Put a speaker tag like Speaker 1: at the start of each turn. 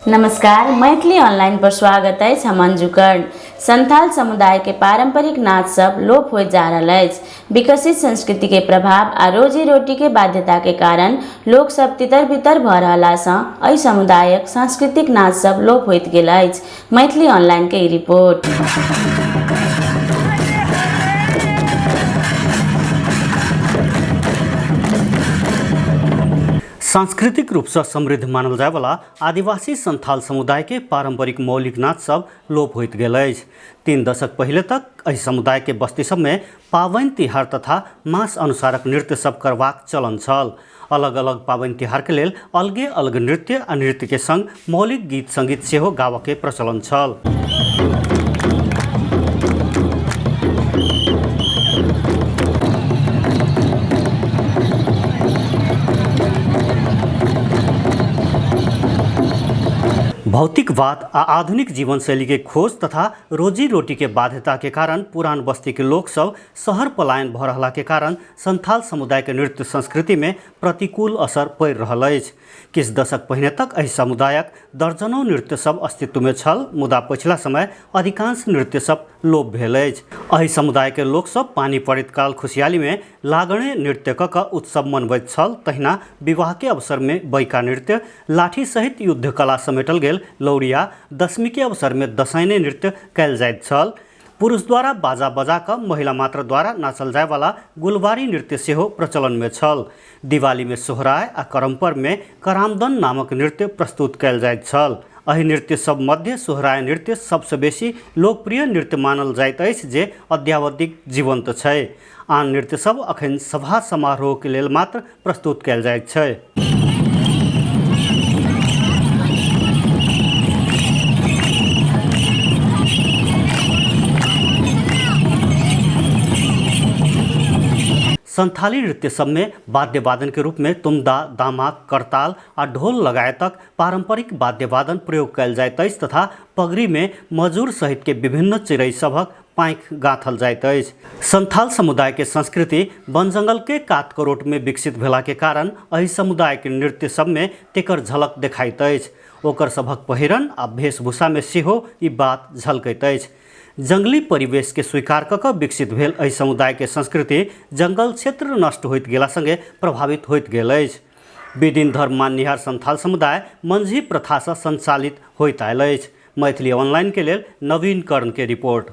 Speaker 1: नमस्कार, मैथिली ऑनलाइन पर स्वागत है। हम अंजू कर्ण। संथाल समुदाय के पारंपरिक नाच सब लोप हो जा रहा है। विकसित संस्कृति के प्रभाव आ रोजी रोटी के बाध्यता के कारण लोग सब तितर बितर भ रहा एहि समुदायक सांस्कृतिक नाच सब लोप होइत गेल अछि। मैथिली ऑनलाइन के रिपोर्ट।
Speaker 2: सांस्कृतिक रूप से समृद्ध मानल जाय वाला आदिवासी संथाल समुदाय के पारंपरिक मौलिक नाच सब लोप होइत गेल अछि। 3 दशक पहले तक एहि समुदाय के बस्ती सब में पावनि तिहार तथा मास अनुसारक नृत्य सब करबाक चलन छल। अलग अलग पावनि तिहार के लेल अलगे अलग नृत्य आ नृत्य के संग मौलिक गीत संगीत सेहो गावऽ के प्रचलन छल। भौतिकवाद आ आधुनिक जीवन शैली के खोज तथा रोजी रोटी के बाध्यता के कारण पुरान बस्ती के लोग सब शहर पलायन भ रहला के कारण संथाल समुदाय के नृत्य संस्कृति में प्रतिकूल असर पड़ि रहल अछि। किछ दशक पहिने तक एहि समुदायक दर्जनों नृत्य सब अस्तित्व में छल, मुदा पछिला समय अधिकांश नृत्य सब लोप भेल अछि। एहि समुदाय के लोक सब पानी पड़ैत काल खुशहाली में लागणे नृत्य क के उत्सव मनबैत छल। तहिना विवाह के अवसर में बैका नृत्य, लाठी सहित युद्ध कला समेटल गेल लौरिया, दशमी के अवसर में दशैने नृत्य कैल जाइत छल। पुरुष द्वारा बाजा बजा कर महिला मात्र द्वारा नाचल जाय वाला गुलबारी नृत्य सेहो प्रचलन में छल। दिवाली में सोहराय आ करम पर्व में करामदन नामक नृत्य प्रस्तुत कैल जाइत छल। एहि नृत्य सब मध्य सोहराय नृत्य सबसे बेसी लोकप्रिय नृत्य मानल जाइत अछि जे अद्यावधि जीवंत छै। आन नृत्य सब अखन सभा समारोह के लेल मात्र प्रस्तुत कैल जाइत छै। संथाली नृत्य सब में वाद्य वादन के रूप में तुम्दा, दामाक, करताल आ ढोल लगायतक पारंपरिक वाद्य वादन प्रयोग कैल जाइत अछि तथा पगड़ी में मजूर सहित के विभिन्न चिड़ै सभक पाँख गाथल जाइत अछि। संथाल समुदाय के संस्कृति वन जंगल के काट करोट में विकसित भेला के कारण एहि समुदाय के नृत्य सब में तेकर झलक देखाइत अछि। ओकर सभक पहिरन आ वेशभूषा में सेहो ई बात झलकैत अछि। जंगली परिवेश के स्वीकार क के विकसित भेल एहि समुदाय के संस्कृति जंगल क्षेत्र नष्ट होइत गेला संगे प्रभावित होइत गेल अछि। विदिन धर्म माननिहार संथाल समुदाय मंझी प्रथा से संचालित होइत आयल अछि। मैथिली ऑनलाइन के लेल नवीन कर्ण के रिपोर्ट।